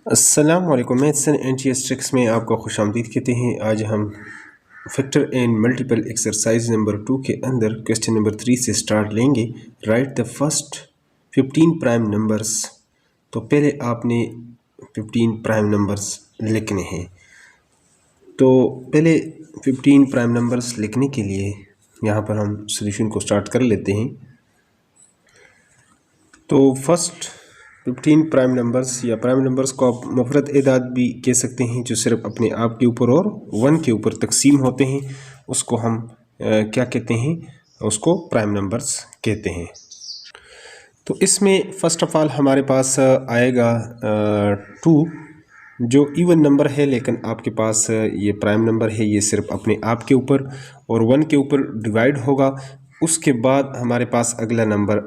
अस्सलाम वालेकुम। Maths and NTS tricks में आपको खुशामदीद कहते हैं। आज हम factor and multiple exercise number 2 के अंदर क्वेश्चन नंबर 3 से स्टार्ट लेंगे। Right the first 15 prime numbers. तो पहले आपने 15 प्राइम नंबर्स लिखने हैं। तो पहले 15 प्राइम नंबर्स लिखने के लिए यहाँ पर हम सॉल्यूशन को स्टार्ट कर लेते हैं। तो फर्स्ट 15 प्राइम नंबर्स या प्राइम नंबर्स को आप मुफरद एदाद भी कह सकते हैं, जो सिर्फ अपने आप के ऊपर और 1 के ऊपर तकसीम होते हैं, उसको हम क्या कहते हैं, उसको प्राइम नंबर्स कहते हैं। तो इसमें फ़र्स्ट ऑफ ऑल हमारे पास आएगा 2, जो इवन नंबर है, लेकिन आपके पास ये प्राइम नंबर है, ये सिर्फ अपने आप के ऊपर और 1 के ऊपर डिवाइड होगा। उसके बाद हमारे पास अगला नंबर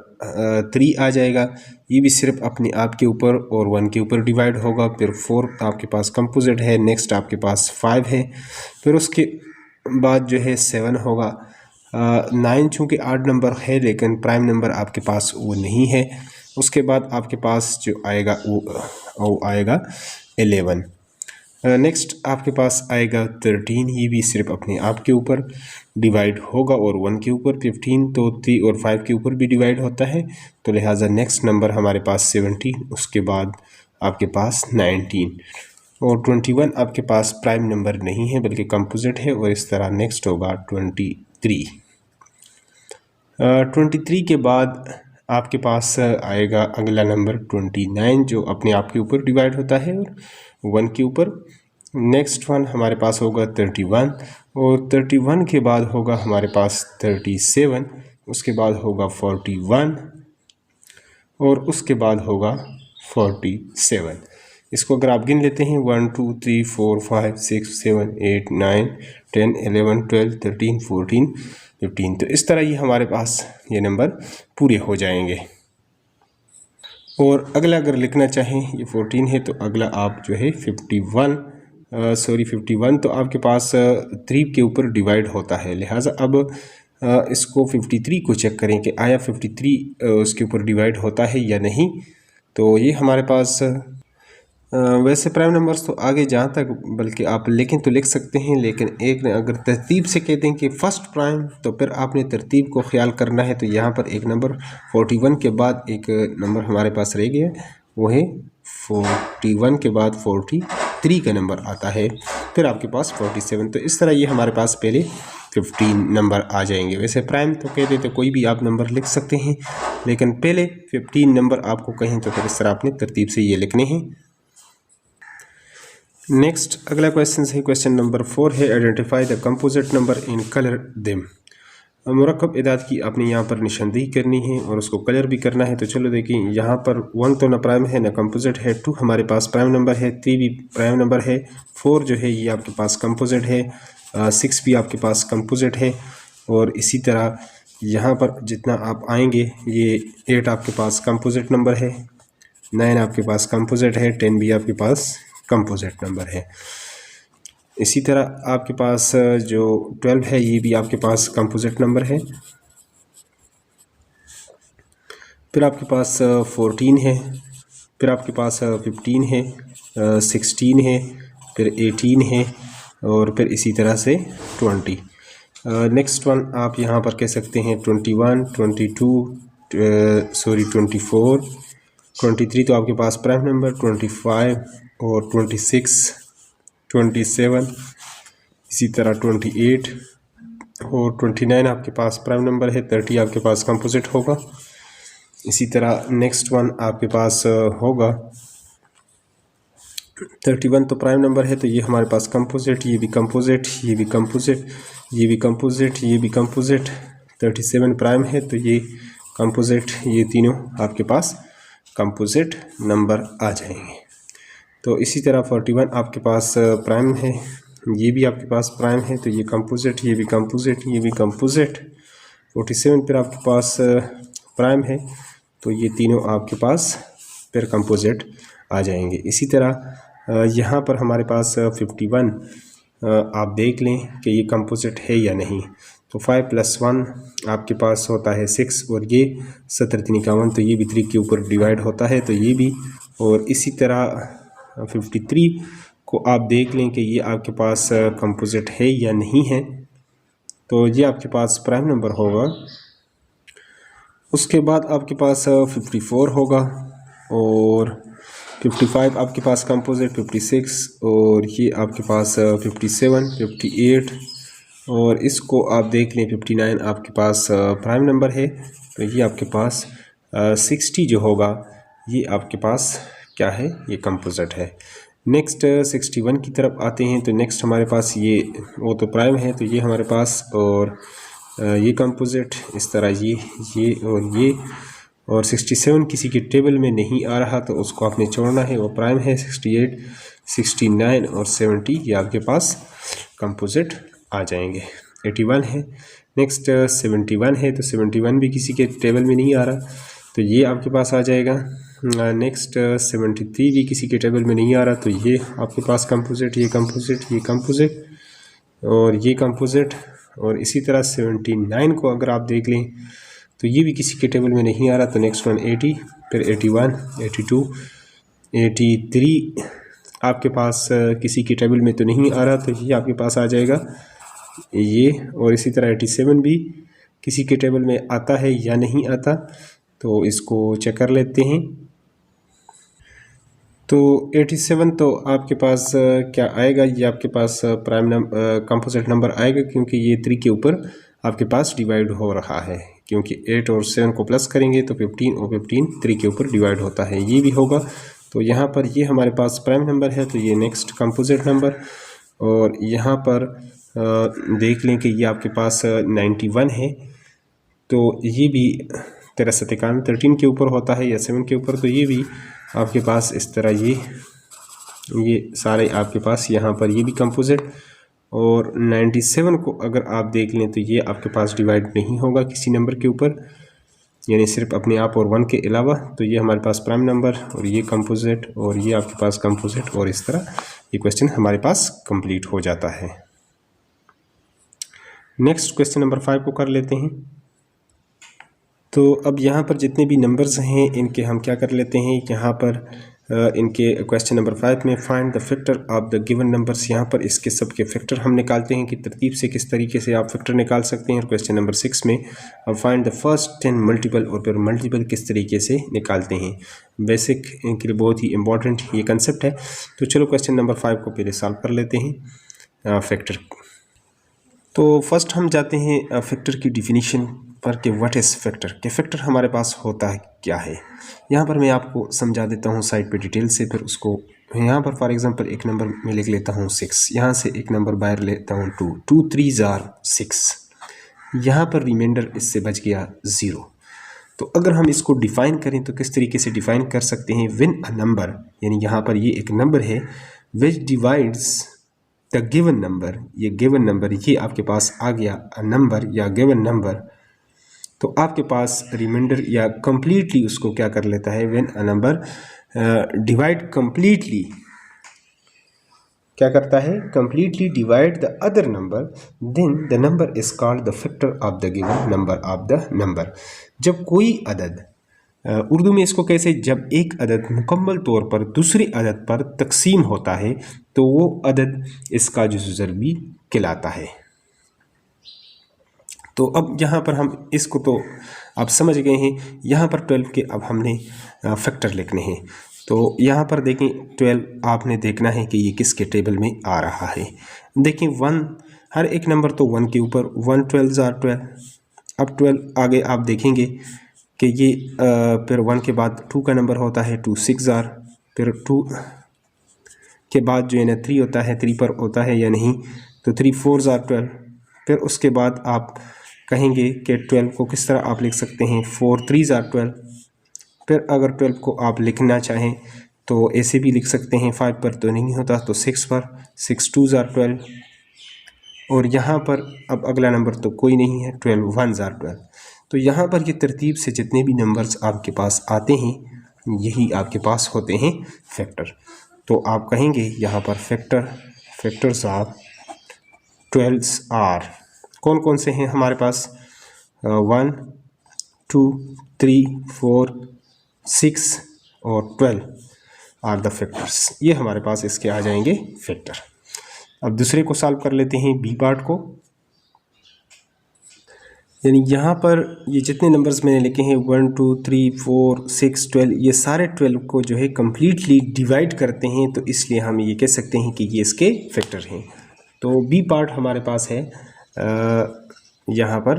3 आ जाएगा, ये भी सिर्फ अपने आप के ऊपर और 1 के ऊपर डिवाइड होगा। फिर 4 आपके पास कंपोजिट है, नेक्स्ट आपके पास 5 है, फिर उसके बाद जो है 7 होगा। 9 चूँकि आड नंबर है लेकिन प्राइम नंबर आपके पास वो नहीं है। उसके बाद आपके पास जो आएगा वो आएगा 11। नेक्स्ट आपके पास आएगा 13, ये भी सिर्फ अपने आप के ऊपर डिवाइड होगा और 1 के ऊपर। 15 तो 3 और 5 के ऊपर भी डिवाइड होता है, तो लिहाजा नेक्स्ट नंबर हमारे पास 17। उसके बाद आपके पास 19 और 21 आपके पास प्राइम नंबर नहीं है बल्कि कंपोजिट है, और इस तरह नेक्स्ट होगा 23। 23 के बाद आपके पास आएगा अगला नंबर 29, जो अपने आप के ऊपर डिवाइड होता है और 1 के ऊपर। नेक्स्ट वन हमारे पास होगा 31 और 31 के बाद होगा हमारे पास 37, उसके बाद होगा 41 और उसके बाद होगा 47। इसको अगर आप गिन लेते हैं 1 2 3 4 5 6 7 8 9 10 11 12 13 14 15, तो इस तरह ये हमारे पास ये नंबर पूरे हो जाएंगे। और अगला अगर लिखना चाहें, ये 14 है, तो अगला आप जो है 51 तो आपके पास 3 के ऊपर डिवाइड होता है। लिहाजा अब इसको 53 को चेक करें कि आया 53 उसके ऊपर डिवाइड होता है या नहीं। तो ये हमारे पास वैसे प्राइम नंबर्स तो आगे जहाँ तक बल्कि आप लिखें तो लिख सकते हैं, लेकिन एक अगर तरतीब से कहते हैं कि फ़र्स्ट प्राइम, तो फिर आपने तरतीब को ख्याल करना है। तो यहाँ पर एक नंबर 41 के बाद एक नंबर हमारे पास रह गया, वो है 41 के बाद 43 का नंबर आता है, फिर आपके पास 47। तो इस तरह ये हमारे पास पहले 15 नंबर आ जाएंगे। वैसे प्राइम तो कहते तो कोई भी आप नंबर लिख सकते हैं, लेकिन पहले 15 नंबर आपको कहें तो फिर इस तरह आपने तरतीब से ये लिखने हैं। नेक्स्ट अगला क्वेश्चन है, क्वेश्चन नंबर 4 है, identify the composite number in colour them. मुरक्कब इदाद की आपने यहाँ पर निशानदेही करनी है और उसको कलर भी करना है। तो चलो देखिए, यहाँ पर 1 तो ना प्राइम है ना कंपोजिट है, 2 हमारे पास प्राइम नंबर है, 3 भी प्राइम नंबर है, 4 जो है ये आपके पास कंपोजिट है, 6 भी आपके पास कंपोजिट है, और इसी तरह यहाँ पर जितना आप आएंगे, ये 8 आपके पास कंपोजिट नंबर है, 9 आपके पास कंपोजिट है, 10 भी आपके पास कंपोजिट नंबर है। इसी तरह आपके पास जो 12 है, ये भी आपके पास कंपोजिट नंबर है। फिर आपके पास 14 है, फिर आपके पास 15 है, 16 है, फिर 18 है, और फिर इसी तरह से 20। नेक्स्ट वन आप यहाँ पर कह सकते हैं 21 24 23 तो आपके पास प्राइम नंबर, 25 और 26 27, इसी तरह 28 और 29 आपके पास प्राइम नंबर है, 30 आपके पास कंपोजिट होगा। इसी तरह नेक्स्ट वन आपके पास होगा 31 तो प्राइम नंबर है, तो ये हमारे पास कंपोजिट, ये भी कंपोजिट, ये भी कंपोजिट, ये भी कंपोजिट, ये भी कंपोजिट। 37 प्राइम है, तो ये कंपोजिट, ये तीनों आपके पास कंपोजिट नंबर आ जाएंगे। तो इसी तरह 41 आपके पास प्राइम है, ये भी आपके पास प्राइम है, तो ये कंपोजिट, ये भी कंपोजिट, ये भी कंपोजिट। 47 फिर आपके पास प्राइम है, तो ये तीनों आपके पास फिर कंपोजिट आ जाएंगे। इसी तरह यहाँ पर हमारे पास 51 आप देख लें कि ये कंपोजिट है या नहीं। तो 5 + 1 आपके पास होता है 6, और ये 17 × 51, तो ये भी 3 के ऊपर डिवाइड होता है, तो ये भी। और इसी तरह 53 को आप देख लें कि ये आपके पास कंपोजिट है या नहीं है। तो ये आपके पास प्राइम नंबर होगा। उसके बाद आपके पास 54 होगा और 55 आपके पास कंपोजिट, 56 और ये आपके पास 57, 58 और इसको आप देख लें 59 आपके पास प्राइम नंबर है। तो ये आपके पास 60 जो होगा ये आपके पास क्या है, ये कंपोजिट है। नेक्स्ट 61 की तरफ आते हैं। तो नेक्स्ट हमारे पास ये वो तो प्राइम है, तो ये हमारे पास और ये कंपोजिट इस तरह ये और ये और 67 किसी के टेबल में नहीं आ रहा तो उसको आपने छोड़ना है, वो प्राइम है। 68, 69 और 70 ये आपके पास कंपोजिट आ जाएंगे। 81 है। नेक्स्ट 71 है, तो 71 भी किसी के टेबल में नहीं आ रहा तो ये आपके पास आ जाएगा। नेक्स्ट 73 भी किसी के टेबल में नहीं आ रहा तो ये आपके पास कंपोजिट, ये कंपोजिट, ये कंपोजिट और ये कंपोजिट। और इसी तरह 79 को अगर आप देख लें तो ये भी किसी के टेबल में नहीं आ रहा तो नेक्स्ट वन 80, फिर 81, 82, 83 आपके पास किसी के टेबल में तो नहीं आ रहा तो ये आपके पास आ जाएगा ये। और इसी तरह 87 भी किसी के टेबल में आता है या नहीं आता तो इसको चेक कर लेते हैं। तो 87 तो आपके पास क्या आएगा, ये आपके पास प्राइम नंबर कंपोजिट नंबर आएगा क्योंकि ये 3 के ऊपर आपके पास डिवाइड हो रहा है, क्योंकि 8 और 7 को प्लस करेंगे तो 15 और 15 3 के ऊपर डिवाइड होता है, ये भी होगा। तो यहाँ पर ये हमारे पास प्राइम नंबर है तो ये नेक्स्ट कंपोजिट नंबर। और यहाँ पर देख लें कि ये आपके पास 91 है तो ये भी 13 के ऊपर होता है या 7 के ऊपर, तो ये भी आपके पास इस तरह ये सारे आपके पास यहाँ पर ये भी कंपोजिट। और 97 को अगर आप देख लें तो ये आपके पास डिवाइड नहीं होगा किसी नंबर के ऊपर, यानी सिर्फ अपने आप और 1 के अलावा। तो ये हमारे पास प्राइम नंबर और ये कंपोजिट और ये आपके पास कंपोजिट और इस तरह ये क्वेश्चन हमारे पास कंप्लीट हो जाता है। नेक्स्ट क्वेश्चन नंबर 5 को कर लेते हैं। तो अब यहाँ पर जितने भी नंबर्स हैं इनके हम क्या कर लेते हैं, यहाँ पर इनके क्वेश्चन नंबर 5 में find the factor of the given numbers, यहाँ पर इसके सब के फैक्टर हम निकालते हैं कि तरतीब से किस तरीके से आप फैक्टर निकाल सकते हैं। और क्वेश्चन नंबर 6 में अब फाइंड द फर्स्ट 10 मल्टीपल, और फिर मल्टीपल किस तरीके से निकालते हैं। बेसिक इनके लिए बहुत ही इंपॉर्टेंट ये कंसेप्ट है। तो चलो क्वेश्चन नंबर 5 को पहले सॉल्व कर लेते हैं फैक्टर। तो फर्स्ट हम जाते हैं फैक्टर की डिफिनीशन पर कि व्हाट इज़ फैक्टर, कि फैक्टर हमारे पास होता है क्या है। यहाँ पर मैं आपको समझा देता हूँ साइड पे डिटेल से, फिर उसको यहाँ पर फॉर एग्जांपल एक नंबर मैं लिख लेता हूँ 6, यहाँ से एक नंबर बाहर लेता हूँ 2, 2 3 are 6, यहाँ पर रिमाइंडर इससे बच गया 0। तो अगर हम इसको डिफ़ाइन करें तो किस तरीके से डिफ़ाइन कर सकते हैं, व्हेन अ नंबर, यानी यहाँ पर ये एक नंबर है विच डिवाइड्स द गिवन नंबर, ये गिवन नंबर ये आपके पास आ गया अ नंबर या गिवन नंबर, तो आपके पास रिमाइंडर या कंप्लीटली उसको क्या कर लेता है, when a number divide completely क्या करता है, completely divide the other number, then the number is called the factor of the given number of the number. जब कोई अदद उर्दू में इसको कैसे, जब एक अदद मुकम्मल तौर पर दूसरे अदद पर तकसीम होता है तो वो अदद इसका जुज़ ज़रबी कहलाता है। तो अब यहाँ पर हम इसको तो आप समझ गए हैं। यहाँ पर 12 के अब हमने फैक्टर लिखने हैं। तो यहाँ पर देखें 12 आपने देखना है कि ये किसके टेबल में आ रहा है। देखें 1, हर एक नंबर तो 1 के ऊपर 1 12 are 12। अब 12 आगे आप देखेंगे कि ये फिर 1 के बाद 2 का नंबर होता है 2 6 are, फिर 2 के बाद जो है ना 3 होता है, 3 पर होता है या नहीं, तो 3 4 are 12। फिर उसके बाद आप कहेंगे कि 12 को किस तरह आप लिख सकते हैं, 4 3 are 12। फिर अगर 12 को आप लिखना चाहें तो ऐसे भी लिख सकते हैं, 5 पर तो नहीं होता तो 6 पर, 6 2 are 12। और यहाँ पर अब अगला नंबर तो कोई नहीं है, 12 1 are 12। तो यहाँ पर ये तरतीब से जितने भी नंबर्स आपके पास आते हैं यही आपके पास होते हैं फैक्टर। तो आप कहेंगे यहाँ पर फैक्टर्स ऑफ 12 आर कौन कौन से हैं हमारे पास, 1 2 3 4 6 और 12। Are the factors. ये हमारे पास इसके आ जाएंगे फैक्टर। अब दूसरे को सॉल्व कर लेते हैं, बी पार्ट को। यानी यहाँ पर ये जितने नंबर्स मैंने लिखे हैं 1 2 3 4 6 12, ये सारे 12 को जो है कम्प्लीटली डिवाइड करते हैं, तो इसलिए हम ये कह सकते हैं कि ये इसके फैक्टर हैं। तो बी पार्ट हमारे पास है यहाँ पर।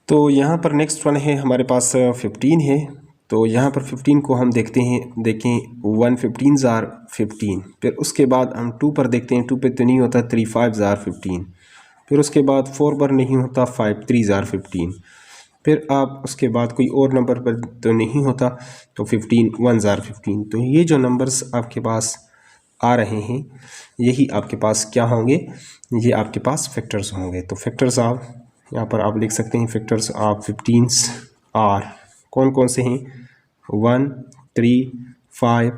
तो यहाँ पर नेक्स्ट वन है हमारे पास 15 है। तो यहाँ पर 15 को हम देखते हैं, देखें 1 15 ज़ार 15, फिर उसके बाद हम 2 पर देखते हैं, 2 पे तो नहीं होता, 3 5 ज़ार 15, फिर उसके बाद 4 पर नहीं होता, 5 3 ज़ार 15, फिर आप उसके बाद कोई और नंबर पर तो नहीं होता, तो 15 1 ज़ार 15। तो ये जो नंबर्स आपके पास आ रहे हैं यही आपके पास क्या होंगे, ये आपके पास फैक्टर्स होंगे। तो फैक्टर्स आप यहाँ पर आप लिख सकते हैं, फैक्टर्स ऑफ 15 आर कौन कौन से हैं, 1 3 5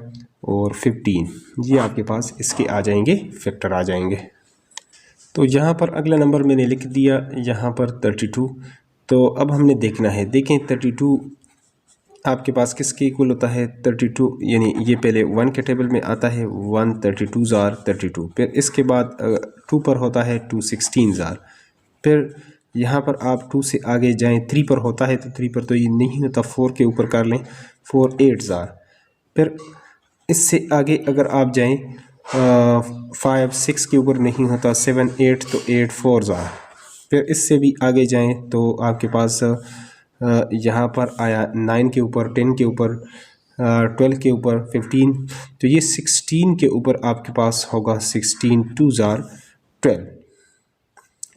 और 15, ये आपके पास इसके आ जाएंगे, फैक्टर आ जाएंगे। तो यहाँ पर अगला नंबर मैंने लिख दिया यहाँ पर 32। तो अब हमने देखना है, देखें 32 आपके पास किसके इक्वल होता है, 32, यानी ये पहले 1 के टेबल में आता है 1 32 ज़ार 32, फिर इसके बाद 2 पर होता है 2 16 ज़ार, फिर यहाँ पर आप 2 से आगे जाएं 3 पर होता है, तो 3 पर तो ये नहीं होता, 4 के ऊपर कर लें 4 8 ज़ार, फिर इससे आगे अगर आप जाएं 5 6 के ऊपर नहीं होता, 7 8 तो 8 4 ज़ार, फिर इससे भी आगे जाएं तो आपके पास यहाँ पर आया 9 के ऊपर, 10 के ऊपर, 12 के ऊपर, 15, तो ये 16 के ऊपर आपके पास होगा 16 2 ज़ार 12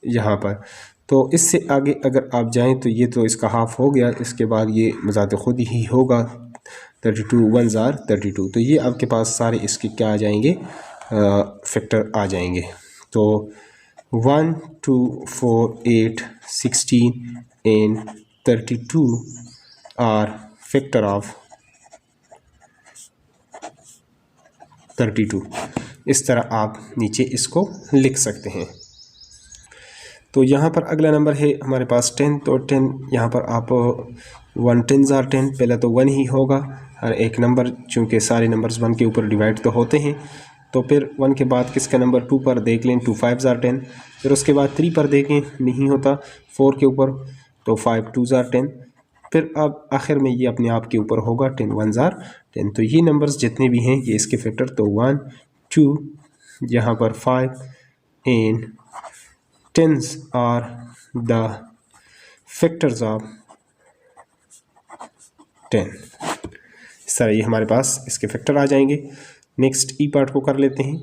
यहाँ पर। तो इससे आगे अगर आप जाएं तो ये तो इसका हाफ हो गया, इसके बाद ये मज़ात खुद ही होगा 32 1 ज़ार 32। तो ये आपके पास सारे इसके क्या आ जाएंगे, फैक्टर आ जाएंगे। तो 1 2 4 8 16 एंड 32 आर फैक्टर ऑफ 32। इस तरह आप नीचे इसको लिख सकते हैं। तो यहाँ पर अगला नंबर है हमारे पास 10। तो 10 यहाँ पर आप 1 10 ज़ार 10, पहले तो 1 ही होगा हर एक नंबर, चूँकि सारे नंबर्स 1 के ऊपर डिवाइड तो होते हैं। तो फिर 1 के बाद किसका नंबर 2 पर देख लें, 2 5 ज़ार 10, फिर उसके बाद 3 पर देखें नहीं होता, 4 के ऊपर तो 5 2 ज़ार 10, फिर अब आखिर में ये अपने आप के ऊपर होगा 10 1 ज़ार 10। तो ये नंबर्स जितने भी हैं ये इसके फैक्टर, तो 1 2 यहाँ पर 5 and 10s are the factors of 10। इस तरह ये हमारे पास इसके फैक्टर आ जाएंगे। नेक्स्ट ई पार्ट को कर लेते हैं।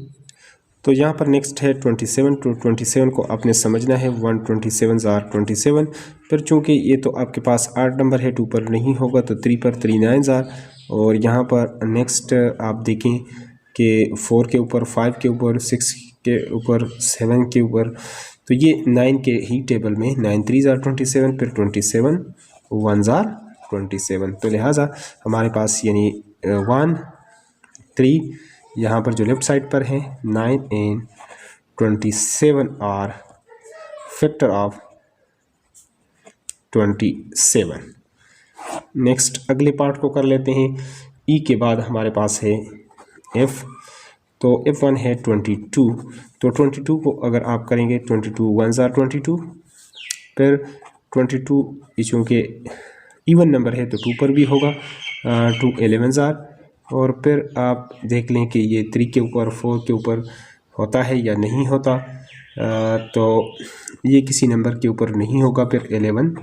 तो यहाँ पर नेक्स्ट है 27। तो 27 को आपने समझना है 1 27 ज़ार 27, फिर चूँकि ये तो आपके पास 8 नंबर है, 2 पर नहीं होगा तो 3 पर 3 9 ज़ार, और यहाँ पर नेक्स्ट आप देखें कि 4 के ऊपर 5 के ऊपर 6 के ऊपर 7 के ऊपर, तो ये 9 के ही टेबल में 9 3 ज़ार 27, फिर 27 1 ज़ार 27। तो लिहाजा हमारे पास यानी 1 3 यहाँ पर जो लेफ़्ट साइड पर है 9 and 27 are factor of 27। Next अगले पार्ट को कर लेते हैं। ई के बाद हमारे पास है एफ़। तो F1 है 22। तो 22 को अगर आप करेंगे 22 1 ज़ार 22, फिर 22 चूँकि इवन नंबर है तो 2 पर भी होगा 2 11 ज़ार, और फिर आप देख लें कि ये 3 के ऊपर 4 के ऊपर होता है या नहीं होता, तो ये किसी नंबर के ऊपर नहीं होगा, फिर 11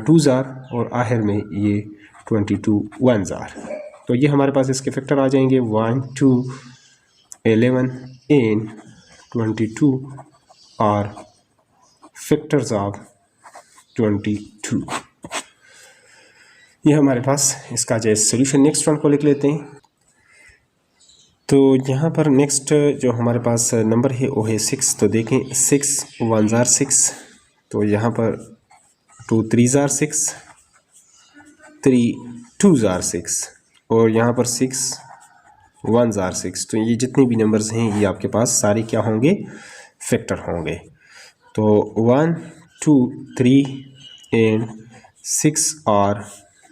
2 ज़ार, और आखिर में ये 22 1 ज़ार। तो ये हमारे पास इसके फैक्टर आ जाएंगे 1 2 11 and 22 are factors of 22। ये हमारे पास इसका जो सोल्यूशन। नेक्स्ट वन को लिख लेते हैं। तो यहाँ पर नेक्स्ट जो हमारे पास नंबर है वो है 6। तो देखें 6 1 ज़ार 6, तो यहाँ पर 2 3 ज़ार 6, 3 2 ज़ार 6, और यहाँ पर 6 1 ज़ार 6। तो ये जितने भी नंबर्स हैं ये आपके पास सारे क्या होंगे, फैक्टर होंगे। तो 1 2 3 and 6 are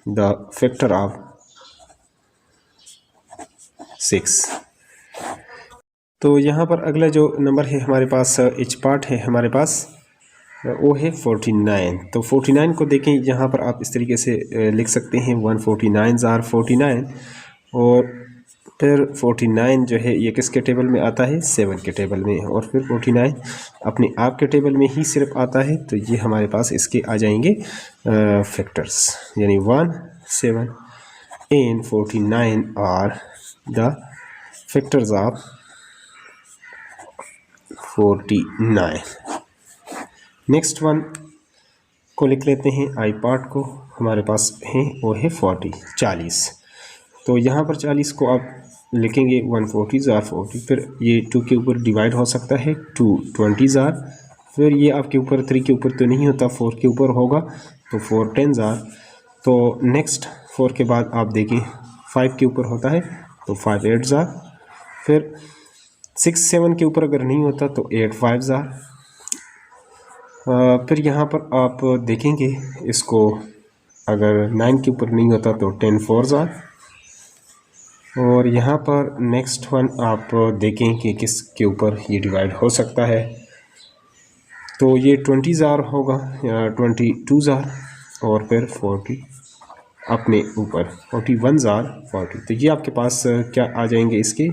the factor of 6। तो यहाँ पर अगला जो नंबर है हमारे पास, एच पार्ट है हमारे पास, वो है 49। तो 49 को देखें, यहाँ पर आप इस तरीके से लिख सकते हैं 149 आर 49, और फिर 49 जो है ये किसके टेबल में आता है, 7 के टेबल में, और फिर 49 अपने आप के टेबल में ही सिर्फ आता है। तो ये हमारे पास इसके आ जाएंगे फैक्टर्स, यानी 1, 7 and 49 are the factors of 49। Next one को लिख लेते हैं, आई पार्ट को हमारे पास है वो है 40। तो यहाँ पर 40 को आप लिखेंगे 140 ज़ार 40, फिर ये 2 के ऊपर डिवाइड हो सकता है, 2 20 ज़ार, फिर ये आपके ऊपर 3 के ऊपर तो नहीं होता, 4 के ऊपर होगा, तो 4 10 ज़ार। तो नेक्स्ट 4 के बाद आप देखें 5 के ऊपर होता है, तो 5 8 ज़ार, फिर 6 7 के ऊपर अगर नहीं होता तो 8 5 ज़ार। फिर यहाँ पर आप देखेंगे इसको, अगर 9 के ऊपर नहीं होता तो 10 4 ज़ार। और यहाँ पर नेक्स्ट वन आप देखें कि किस के ऊपर ये डिवाइड हो सकता है, तो ये 20 ज़ार होगा या 22 ज़ार, और फिर 40 अपने ऊपर 41 ज़ार 40। तो ये आपके पास क्या आ जाएंगे इसके,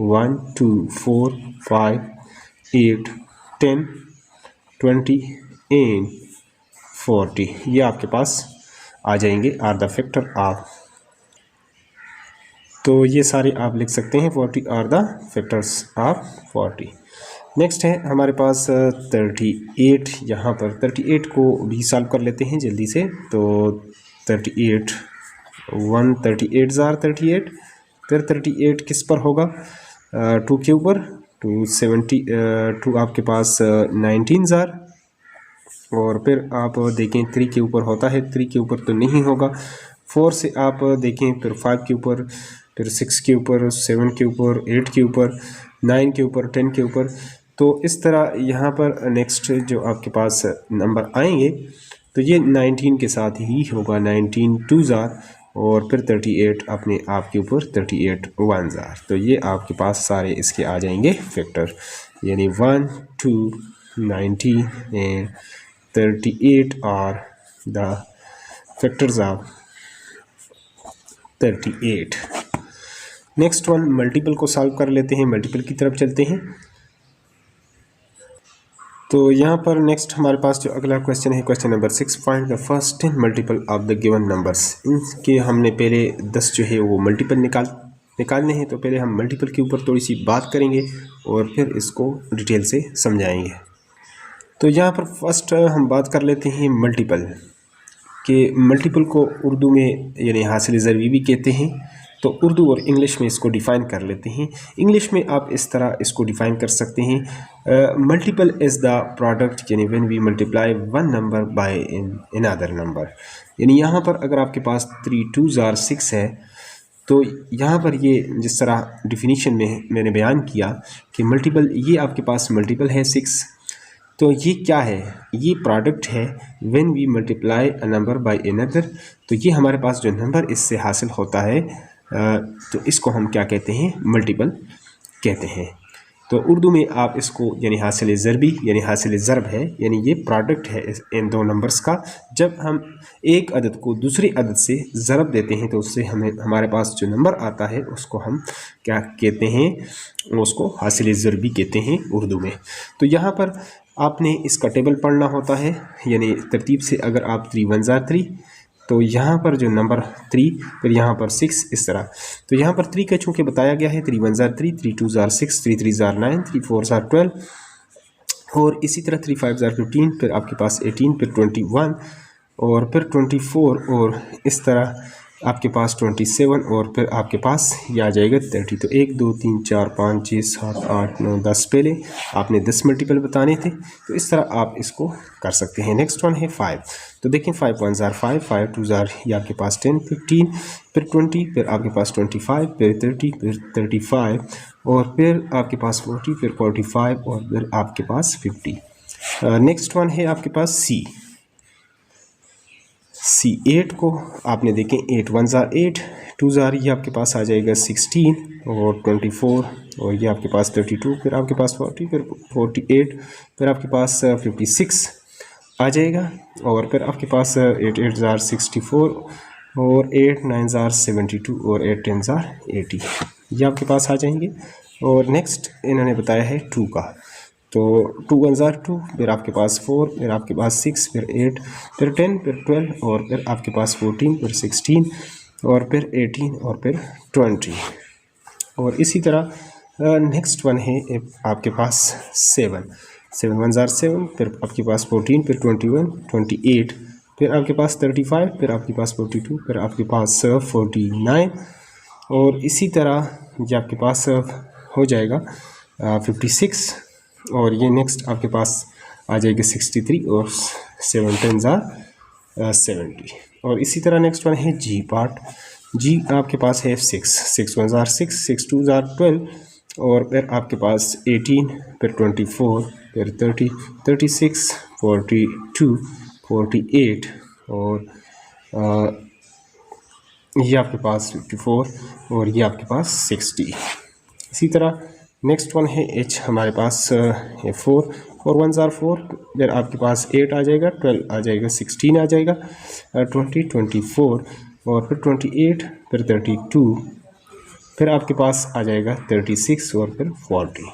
1 2 4 5 8 10 20 एंड 40, ये आपके पास आ जाएंगे आर द फैक्टर ऑफ। तो ये सारे आप लिख सकते हैं 40 are the factors of 40। Next है हमारे पास 38। यहाँ पर 38 को भी सॉल्व कर लेते हैं जल्दी से। तो 38 138 ज़ार 38, फिर 38 किस पर होगा, 2 के ऊपर, 2 आपके पास 19 ज़ार, और फिर आप देखें 3 के ऊपर होता है, 3 के ऊपर तो नहीं होगा, 4 से आप देखें, फिर 5 के ऊपर, फिर 6 के ऊपर, 7 के ऊपर, 8 के ऊपर, 9 के ऊपर, 10 के ऊपर। तो इस तरह यहाँ पर नेक्स्ट जो आपके पास नंबर आएंगे तो ये 19 के साथ ही होगा, 19 2 ज़ार, और फिर 38 अपने आप के ऊपर 38 1 ज़ार। तो ये आपके पास सारे इसके आ जाएंगे फैक्टर, यानी 1 2 90 and 38 are the factors of 38। Next one multiple को सॉल्व कर लेते हैं, मल्टीपल की तरफ चलते हैं। तो यहाँ पर नेक्स्ट हमारे पास जो अगला क्वेश्चन है, question number 6, find the first 10 multiple of the given numbers. इनके हमने पहले 10 जो है वो मल्टीपल निकालने हैं। तो पहले हम मल्टीपल के ऊपर थोड़ी सी बात करेंगे और फिर इसको डिटेल से समझाएंगे। तो यहाँ पर फर्स्ट हम बात कर लेते हैं मल्टीपल के। मल्टीपल को उर्दू में यानी हासिल ज़रबी भी कहते हैं। तो उर्दू और इंग्लिश में इसको डिफ़ाइन कर लेते हैं। इंग्लिश में आप इस तरह इसको डिफ़ाइन कर सकते हैं, मल्टीपल इज़ द प्रोडक्ट, यानी when we multiply one number by another number. यानी यहाँ पर अगर आपके पास 3 2 ज़ार 6 है, तो यहाँ पर ये जिस तरह डिफिनीशन में मैंने बयान किया कि मल्टीपल, ये आपके पास मल्टीपल है 6। तो ये क्या है, ये प्रोडक्ट है when we multiply a number by another. तो ये हमारे पास जो नंबर इससे हासिल होता है, तो इसको हम क्या कहते हैं, मल्टीपल कहते हैं। तो उर्दू में आप इसको यानी हासिल ज़रबी यानी हासिल ज़रब है, यानी ये प्रोडक्ट है इन दो नंबर्स का। जब हम एक अदद को दूसरे अदद से ज़रब देते हैं तो उससे हमें हमारे पास जो नंबर आता है उसको हम क्या कहते हैं, उसको हासिल ज़रबी कहते हैं उर्दू में। तो यहाँ पर आपने इसका टेबल पढ़ना होता है, यानी तरतीब से। अगर आप 3 1 ज़ार 3, तो यहाँ पर जो नंबर 3, फिर यहाँ पर 6, इस तरह। तो यहाँ पर 3 का चूँकि बताया गया है, 3 1 ज़ार 3, 3 2 ज़ार 6, 3 3 ज़ार 9, 3 4 ज़ार 12, और इसी तरह 3 5 ज़ार 15, फिर आपके पास 18, फिर 21, और फिर 24, और इस तरह आपके पास 27, और फिर आपके पास ये आ जाएगा 30। तो 1 2 3 4 5 6 7 8 9 10, पहले आपने 10 मल्टीपल बताने थे, तो इस तरह आप इसको कर सकते हैं। नेक्स्ट वन है 5। तो देखें 5 1 ज़ार 5, 5 2 ज़ार, ये आपके पास 10, 15, फिर 20, फिर आपके पास 25, फिर 30, फिर 35, और फिर आपके पास 40, फिर 45, और फिर आपके पास 50। नेक्स्ट वन है आपके पास C। C8 को आपने देखें 8 1 ज़ार 8 2 ज़ार ये आपके पास आ जाएगा 16 और 24 और ये आपके पास 32 फिर आपके पास 40 फिर 48 फिर आपके पास 56 आ जाएगा और फिर आपके पास 8 8 ज़ार 64 और 8 9 ज़ार 72 और 8 10 ज़ार 80 ये आपके पास आ जाएंगे। और नेक्स्ट इन्होंने बताया है 2 का, तो 2 1 ज़ार 2 फिर आपके पास 4 फिर आपके पास 6 फिर 8 फिर 10 फिर 12 और फिर आपके पास 14 फिर 16 और फिर 18 और फिर 20। और इसी तरह नेक्स्ट वन है आपके पास 7 7 1 ज़ार 7 फिर आपके पास 14 फिर 21 28 फिर आपके पास 35 फिर आपके पास 42 फिर आपके पास 49 और इसी तरह ये आपके पास हो जाएगा 56 और ये नेक्स्ट आपके पास आ जाएगी 63 और 7 10 ज़ार 70। और इसी तरह नेक्स्ट वन है जी पार्ट। जी आपके पास है 6 1 ज़ार 6 6 2 ज़ार 12 और फिर आपके पास 18 फिर 24 फिर 30 36 42 48 और ये आपके पास 54 और ये आपके पास 60। इसी तरह नेक्स्ट वन है एच हमारे पास है 4 1 ज़ार 4 फिर आपके पास 8 आ जाएगा 12 आ जाएगा 16 आ जाएगा 20 24 और फिर 28 फिर 32 फिर आपके पास आ जाएगा 36 और फिर 40।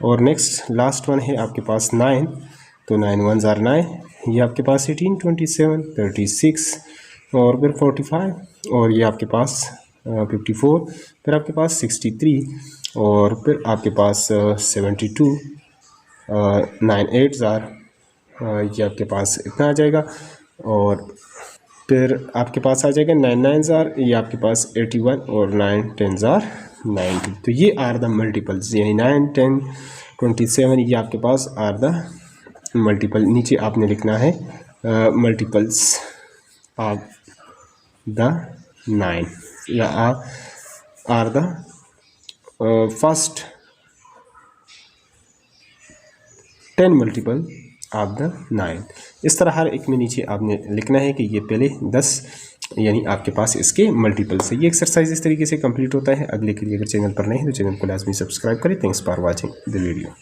और नेक्स्ट लास्ट वन है आपके पास 9, तो 9 1 ज़ार 9 ये आपके पास 18 27 36 और फिर 45 और ये आपके पास 54 फिर आपके पास 63 और फिर आपके पास 72 9 8 ज़ार ये आपके पास इतना आ जाएगा और फिर आपके पास आ जाएगा 9 9 ज़ार ये आपके पास 81 और 9 10 ज़ार 90। तो ये आर द मल्टीपल्स, यानी 9 10 27 ये आपके पास आर द मल्टीपल। नीचे आपने लिखना है मल्टीपल्स ऑफ द 9 या are the first 10 multiple of the 9। इस तरह हर एक में नीचे आपने लिखना है कि ये पहले 10 यानी आपके पास इसके मल्टीपल से। ये एक्सरसाइज इस तरीके से कंप्लीट होता है। अगले के लिए अगर चैनल पर नहीं है तो चैनल को लाजमी सब्सक्राइब करें। Thanks for watching the video.